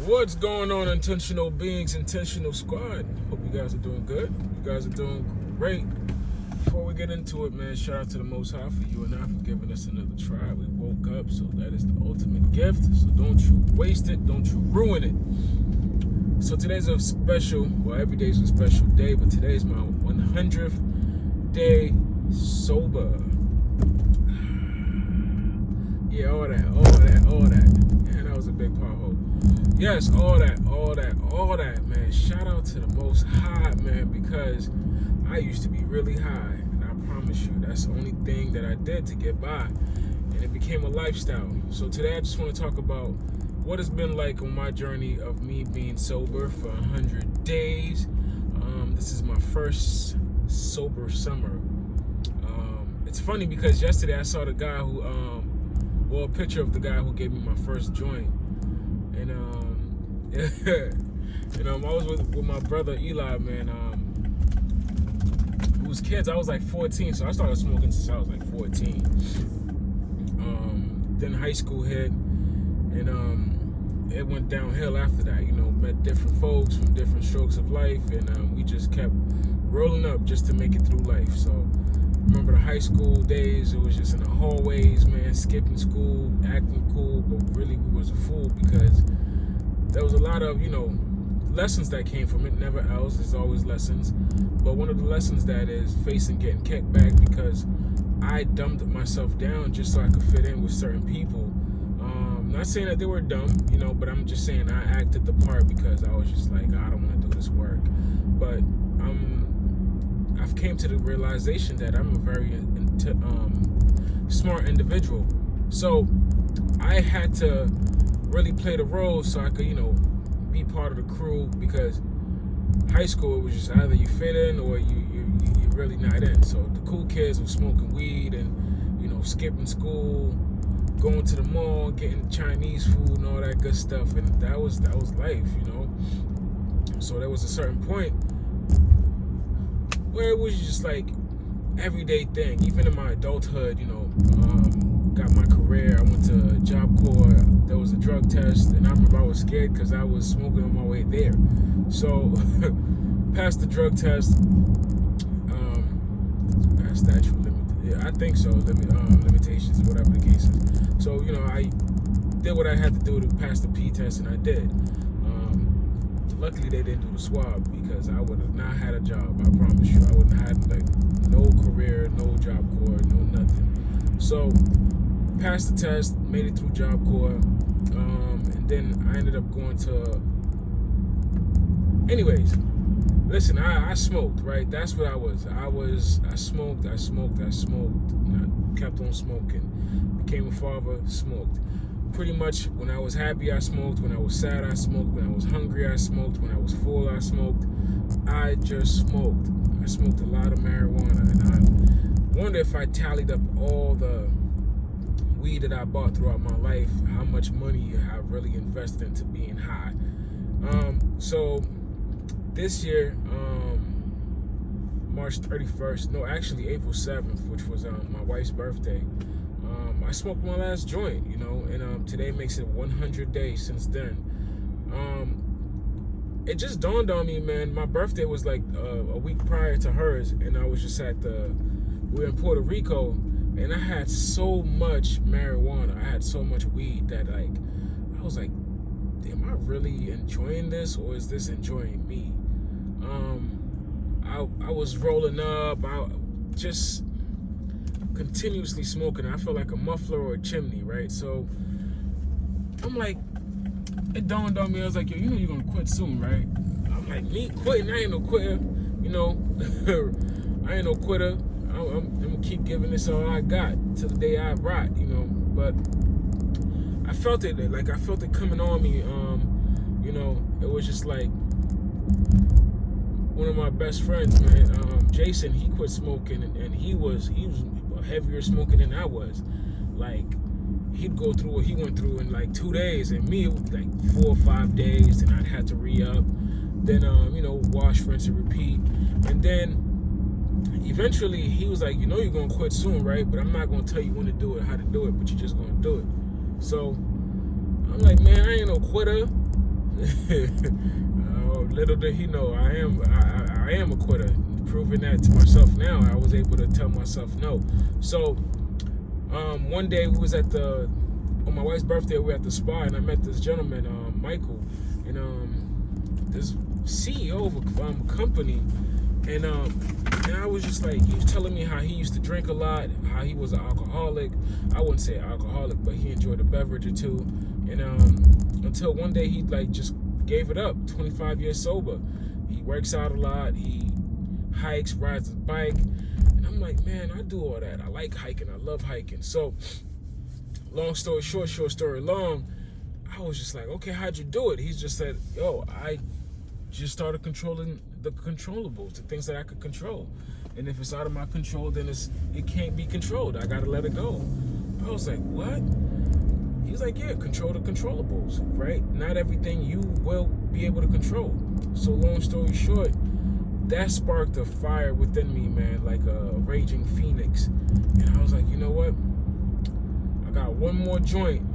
What's going on, intentional beings, intentional squad? Hope you guys are doing good. You guys are doing great. Before we get into it, man, shout out to the Most High for you and I for giving us another try. We woke up, so that is the ultimate gift. So don't you waste it, don't you ruin it. So today's a special, well, every day's a special day, but today's my 100th day sober. Yeah, all that. Man, that was a big pothole. Yes, all that, man. Shout out to the Most High, man, because I used to be really high, and I promise you, that's the only thing that I did to get by, and it became a lifestyle. So today I just want to talk about what it's been like on my journey of me being sober for 100 days. This is my first sober summer. It's funny because yesterday I saw the guy who, a picture of the guy who gave me my first joint, and I was with my brother Eli, man. Who was kids. I was like 14, so I started smoking since I was like 14. Then high school hit, and it went downhill after that. Met different folks from different strokes of life, and we just kept rolling up just to make it through life. So remember the high school days, it was just in the hallways, man, skipping school, acting cool, but really we was a fool because there was a lot of, lessons that came from it. Never else, there's always lessons. But one of the lessons that is facing getting kicked back because I dumbed myself down just so I could fit in with certain people. Not saying that they were dumb, but I'm just saying I acted the part because I was just like, I don't want to do this work. But I've came to the realization that I'm a very smart individual. So I had to really play the role so I could, be part of the crew, because high school, it was just either you fit in or you're really not in. So the cool kids were smoking weed and, skipping school, going to the mall, getting Chinese food and all that good stuff. And that was life, So there was a certain point where it was just like everyday thing. Even in my adulthood, got my career. I went to Job Corps. There was a drug test, and I remember I was scared because I was smoking on my way there. So passed the drug test. Past statute limit. Yeah, I think so. Limitations, whatever the case is. So I did what I had to do to pass the P test, and I did. Luckily, they didn't do the swab because I would have not had a job. I promise you, I wouldn't have had no career, no Job Corps, no nothing. So, passed the test, made it through Job Corps, and then I ended up going to. Anyways, listen, I smoked, right? That's what I was. I smoked, and I kept on smoking. Became a father, smoked. Pretty much when I was happy, I smoked. When I was sad, I smoked. When I was hungry, I smoked. When I was full, I smoked. I just smoked. I smoked a lot of marijuana, and I wonder if I tallied up all the weed that I bought throughout my life, how much money I really invested into being high. So this year, March 31st, no, actually April 7th, which was my wife's birthday, I smoked my last joint, and today makes it 100 days since then. It just dawned on me, man, my birthday was like a week prior to hers, and I was just we were in Puerto Rico, and I had so much marijuana, I had so much weed that I was like, am I really enjoying this, or is this enjoying me? I was rolling up, I just continuously smoking. I felt like a muffler or a chimney, right? So I'm like, it dawned on me, I was like, yo, you're gonna quit soon, right? I'm like, me quitting? I ain't no quitter, I ain't no quitter. I'm gonna keep giving this all I got till the day I rot, but I felt it, I felt it coming on me. It was just like one of my best friends, man, Jason, he quit smoking, and he was heavier smoking than I was. Like, he'd go through what he went through in like 2 days, and me, it was like 4 or 5 days, and I'd have to re-up, then wash, rinse, and repeat. And then eventually he was like, you're gonna quit soon, right? But I'm not gonna tell you when to do it, how to do it, but you're just gonna do it. So I'm like, man, I ain't no quitter. Little did he know, I am a quitter. Proving that to myself now, I was able to tell myself no. So one day we was on my wife's birthday, we were at the spa, and I met this gentleman, Michael, and this CEO of a company, and I was just like, he was telling me how he used to drink a lot, how he was an alcoholic. I wouldn't say alcoholic, but he enjoyed a beverage or two, and until one day he like just gave it up. 25 years sober. He works out a lot. He hikes, rides his bike, and I'm like, man, I do all that. I like hiking. I love hiking. So, long story short, short story long, I was just like, okay, how'd you do it? He just said, yo, I just started controlling the controllables, the things that I could control. And if it's out of my control, then it can't be controlled. I gotta let it go. I was like, what? He's like, yeah, control the controllables, right? Not everything you will be able to control. So long story short, that sparked a fire within me, man, like a raging phoenix. And I was like, you know what? I got one more joint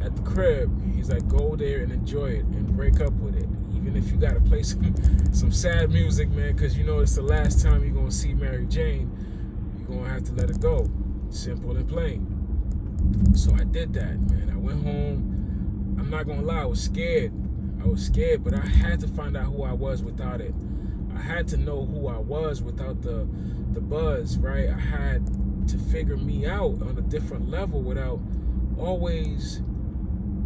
at the crib. He's like, go there and enjoy it and break up with it. Even if you got to play some sad music, man, because you know it's the last time you're going to see Mary Jane. You're going to have to let it go. Simple and plain. So I did that, man. I went home. I'm not gonna lie, I was scared, but I had to find out who I was without it. I had to know who I was without the buzz, right? I had to figure me out on a different level without always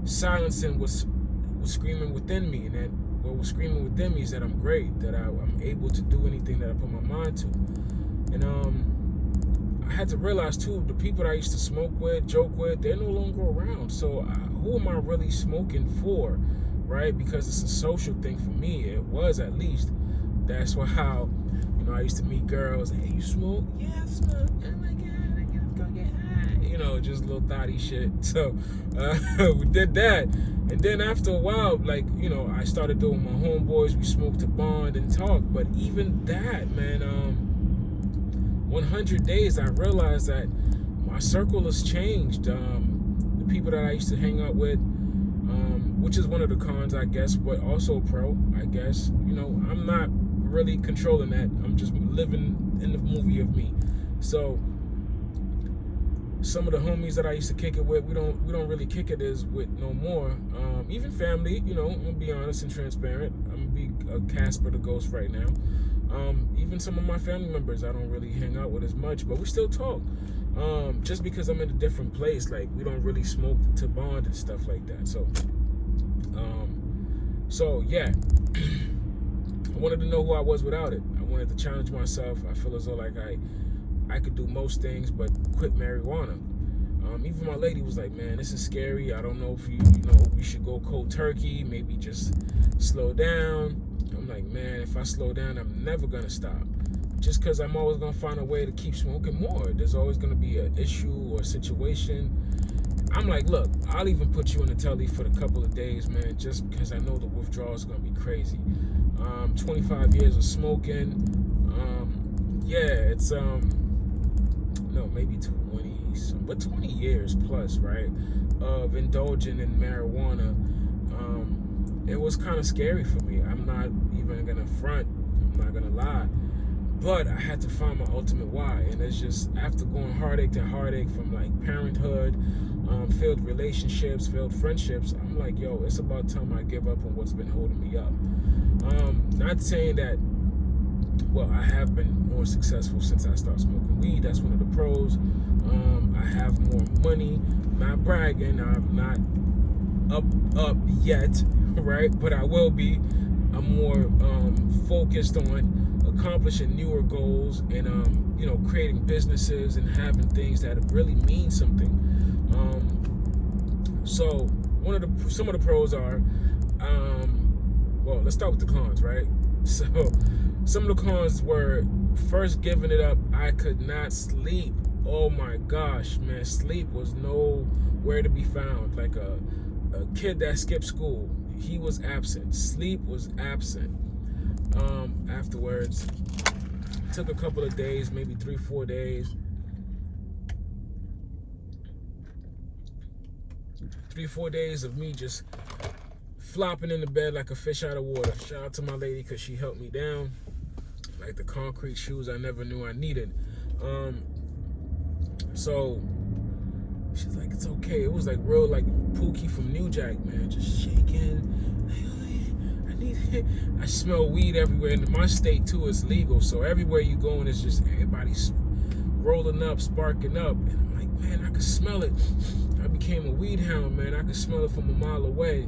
silencing what's screaming within me. And that what was screaming within me is that I'm great, that I'm able to do anything that I put my mind to. And I had to realize too, the people that I used to smoke with, joke with, they're no longer around. So who am I really smoking for, right? Because it's a social thing for me. It was, at least. That's why I used to meet girls. Hey, you smoke? Yeah, I smoke. Oh my God, I gotta go get high. Just little thotty shit. So we did that. And then after a while, like, I started doing my homeboys. We smoked to bond and talk. But even that, man, 100 days, I realized that my circle has changed. The people that I used to hang out with, which is one of the cons, I guess, but also a pro, I guess. I'm not really controlling that. I'm just living in the movie of me. So some of the homies that I used to kick it with, we don't really kick it as with no more. Even family, I'm gonna be honest and transparent. I'm gonna be a Casper the Ghost right now. Even some of my family members I don't really hang out with as much, but we still talk. Just because I'm in a different place, like we don't really smoke to bond and stuff like that. So yeah, I wanted to know who I was without it. I wanted to challenge myself. I feel as though like I could do most things but quit marijuana. Even my lady was like, man, this is scary. I don't know if we should go cold turkey, maybe just slow down. I'm like, man, if I slow down, I'm never gonna stop. Just because I'm always gonna find a way to keep smoking more. There's always gonna be an issue or a situation. I'm like, look, I'll even put you in the telly for a couple of days, man, just because I know the withdrawal is gonna be crazy. 25 years of smoking. It's no, maybe 20 years plus, right, of indulging in marijuana. It was kind of scary for me. I'm not even gonna front. I'm not gonna lie. But I had to find my ultimate why. And it's just after going heartache to heartache from like parenthood, failed relationships, failed friendships, I'm like, yo, it's about time I give up on what's been holding me up. Not saying that, well, I have been more successful since I started smoking weed. That's one of the pros. I have more money. Not bragging. I'm not up yet, right? But I will be. I'm more focused on accomplishing newer goals and creating businesses and having things that really mean something. So some of the pros are, well, let's start with the cons, right? So some of the cons were, first, giving it up. I could not sleep. Oh my gosh, man, sleep was nowhere to be found. Like a kid that skipped school, he was absent. Sleep was absent. Afterwards, took a couple of days, maybe 3-4 days. 3-4 days of me just flopping in the bed like a fish out of water. Shout out to my lady because she helped me down. Like the concrete shoes I never knew I needed. So she's like, it's okay. It was like real like Pookie from New Jack, man. Just shaking. I smell weed everywhere. In my state too, it's legal. So everywhere you going, it's just everybody's rolling up, sparking up. And I'm like, man, I could smell it. I became a weed hound, man. I could smell it from a mile away.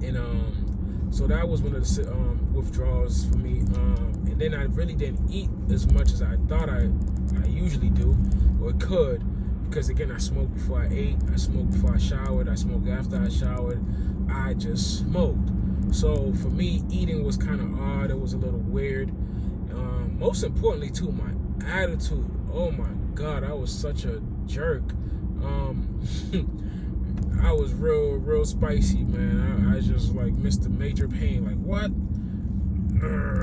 And so that was one of the withdrawals for me. And then I really didn't eat as much as I thought I usually do, or could, because again, I smoked before I ate, I smoked before I showered, I smoked after I showered. I just smoked. So for me, eating was kind of odd. It was a little weird. Most importantly, too, my attitude. Oh my God, I was such a jerk. I was real spicy, man. I just like missed a major pain. Like what?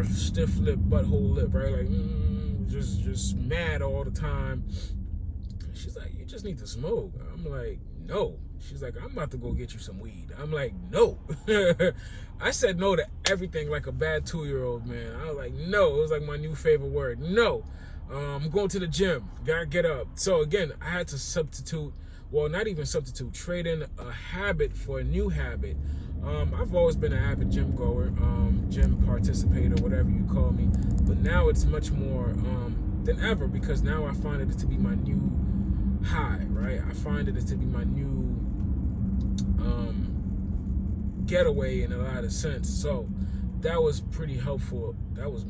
Stiff lip, butthole lip, right? Like just mad all the time. She's like, you just need to smoke. I'm like, no. She's like, I'm about to go get you some weed. I'm like, no. I said no to everything like a bad 2-year-old, man. I was like, no. It was like my new favorite word. No. I'm going to the gym. Gotta get up. So again, I had to substitute, well, not even substitute, trade in a habit for a new habit. I've always been an avid gym goer, gym participator, whatever you call me. But now it's much more than ever, because now I find it to be my new high, right? I find it to be my new getaway in a lot of sense. So that was pretty helpful. That was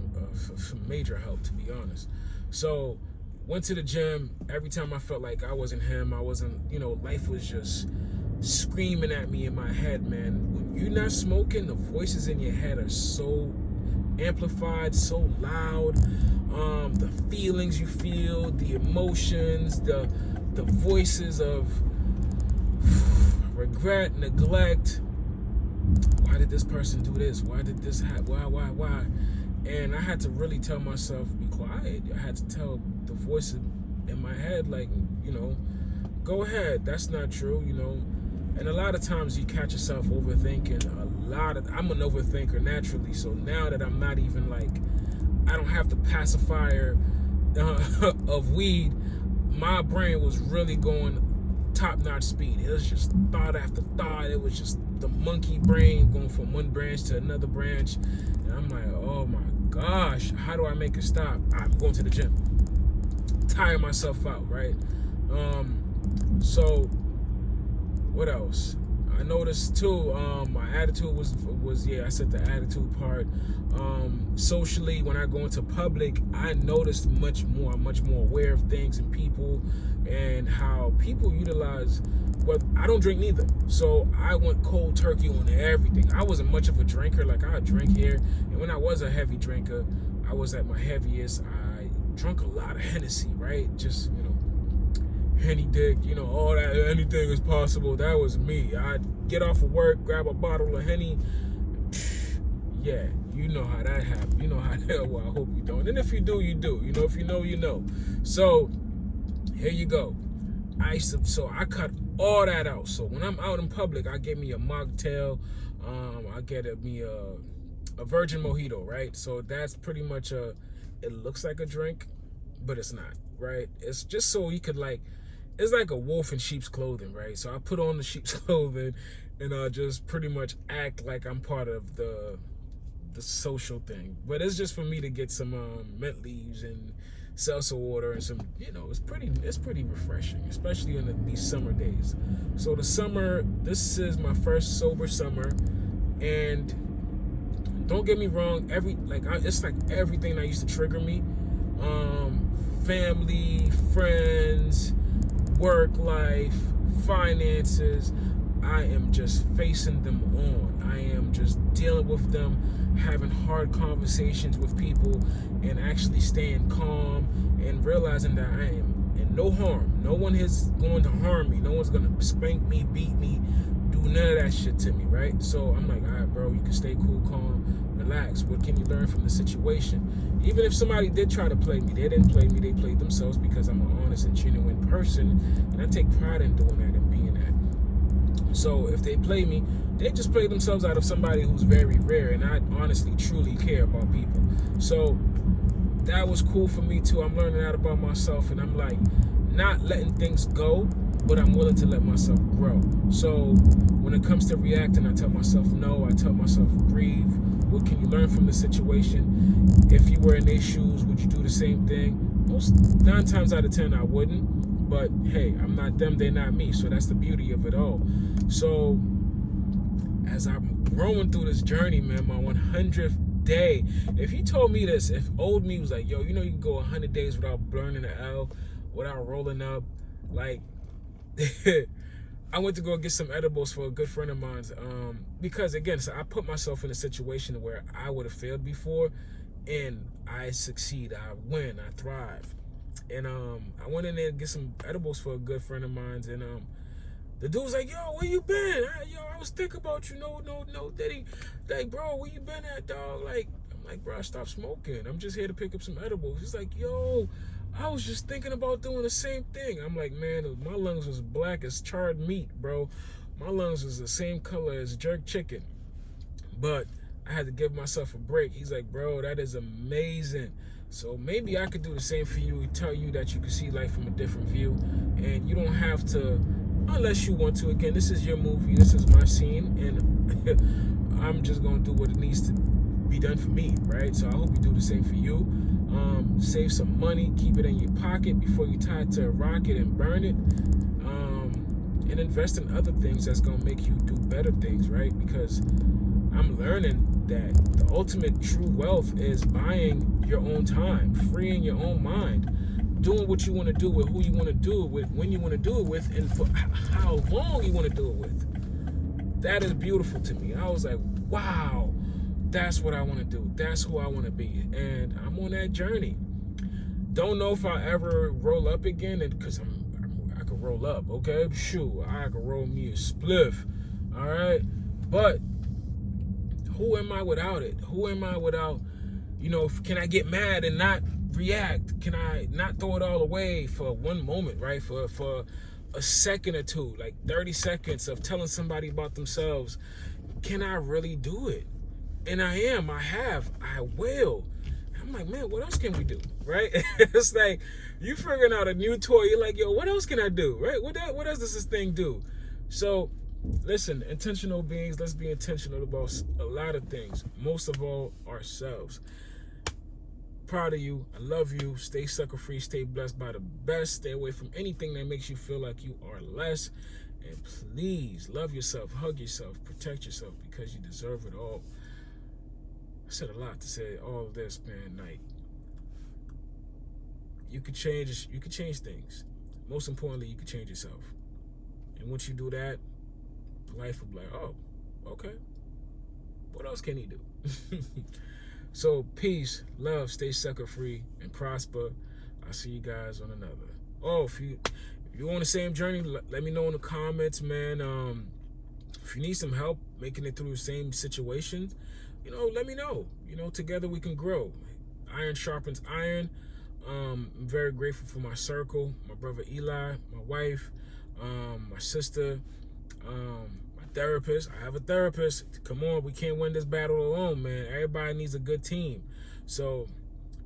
major help, to be honest. So went to the gym. Every time I felt like I wasn't him, I wasn't, life was just screaming at me in my head, man. When you're not smoking, the voices in your head are so amplified, so loud. The feelings you feel, the emotions, the voices of regret, neglect. Why did this person do this? Why did this happen? Why? And I had to really tell myself, be quiet. I had to tell the voices in my head, like, go ahead. That's not true, And a lot of times you catch yourself overthinking I'm an overthinker naturally. So now that I'm not even like, I don't have the pacifier of weed, my brain was really going top-notch speed. It was just thought after thought. It was just the monkey brain going from one branch to another branch. And I'm like, oh my gosh, how do I make it stop? I'm going to the gym. Tire myself out, right? So what else? I noticed too, my attitude was I said the attitude part. Socially, when I go into public, I noticed much more aware of things and people, and how people utilize, I don't drink neither. So I went cold turkey on everything. I wasn't much of a drinker. Like, I drink here, and when I was a heavy drinker, I was at my heaviest. I drunk a lot of Hennessy, right? Just, Henny dick, all that, anything is possible. That was me. I'd get off of work, grab a bottle of Henny. Yeah, you know how that happened. You know how that, well, I hope you don't. And if you do, you do. If you know, you know. So, here you go. So I cut all that out. So when I'm out in public, I get me a mocktail. I get me a virgin mojito, right? So that's pretty much it looks like a drink, but it's not, right? It's just so you could it's like a wolf in sheep's clothing, right? So I put on the sheep's clothing and I just pretty much act like I'm part of the social thing. But it's just for me to get some mint leaves and seltzer water and some, it's pretty refreshing, especially in these summer days. So this is my first sober summer, and don't get me wrong, it's like everything that used to trigger me, family, friends, work life, finances, I am just facing them on. I am just dealing with them, having hard conversations with people, and actually staying calm and realizing that I am in no harm. No one is going to harm me. No one's going to spank me, beat me, do none of that shit to me, right? So I'm like, all right, bro, you can stay cool, calm, relax. What can you learn from the situation? Even if somebody did try to play me, they didn't play me, they played themselves, because I'm an honest and genuine person, and I take pride in doing that and being that. So if they play me, they just play themselves out of somebody who's very rare, and I honestly, truly care about people. So that was cool for me too. I'm learning that about myself, and I'm like, not letting things go, but I'm willing to let myself grow. So when it comes to reacting, I tell myself no. I tell myself breathe. What can you learn from the situation? If you were in their shoes, would you do the same thing? Most 9 times out of 10, I wouldn't. But hey, I'm not them, they're not me. So that's the beauty of it all. So as I'm growing through this journey, man, my 100th day. If you told me this, if old me was like, yo, you know you can go 100 days without burning an L, without rolling up, like, I went to go get some edibles for a good friend of mine, because again, so I put myself in a situation where I would have failed before, and I succeed, I win, I thrive. And I went in there to get some edibles for a good friend of mine, and the dude's like, yo, where you been? I was thinking about you. No, Diddy. Like, bro, where you been at, dog? Like, I'm like, bro, I stopped smoking. I'm just here to pick up some edibles. He's like, yo, I was just thinking about doing the same thing. I'm like, man, my lungs was black as charred meat, bro. My lungs was the same color as jerk chicken. But I had to give myself a break. He's like, bro, that is amazing. So maybe I could do the same for you, tell you that you can see life from a different view, and you don't have to, unless you want to. Again, this is your movie, this is my scene, and I'm just going to do what it needs to be done for me, right? So I hope you do the same for you. Save some money, keep it in your pocket before you tie it to a rocket and burn it, and invest in other things that's going to make you do better things, right? Because I'm learning that the ultimate true wealth is buying your own time, freeing your own mind, doing what you want to do with who you want to do it with, when you want to do it with, and for how long you want to do it with. That is beautiful to me. I was like, wow, that's what I want to do. That's who I want to be. And I'm on that journey. Don't know if I ever roll up again, and because I could roll up, okay? Shoot, I could roll me a spliff, all right? But who am I without it? Who am I without, can I get mad and not react? Can I not throw it all away for one moment, right? For a second or two, like 30 seconds of telling somebody about themselves. Can I really do it? And I am, I will. I'm like, man, what else can we do, right? It's like, you figuring out a new toy, you're like, yo, what else can I do, right? What else does this thing do? So, listen, intentional beings, let's be intentional about a lot of things. Most of all, ourselves. Proud of you. I love you. Stay sucker free. Stay blessed by the best. Stay away from anything that makes you feel like you are less. And please, love yourself, hug yourself, protect yourself, because you deserve it all. I said a lot to say all of this, man. Like, you could change things. Most importantly, you could change yourself. And once you do that, life will be like, oh, okay. What else can he do? So, peace, love, stay sucker free, and prosper. I'll see you guys on another. Oh, if you're on the same journey, let me know in the comments, man. If you need some help making it through the same situation, let me know. Together we can grow. Iron sharpens iron. I'm very grateful for my circle, my brother Eli, my wife, my sister, my therapist. I have a therapist. Come on, we can't win this battle alone, man. Everybody needs a good team. So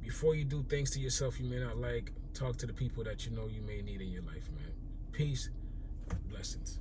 before you do things to yourself you may not like, talk to the people that you know you may need in your life, man. Peace. Blessings.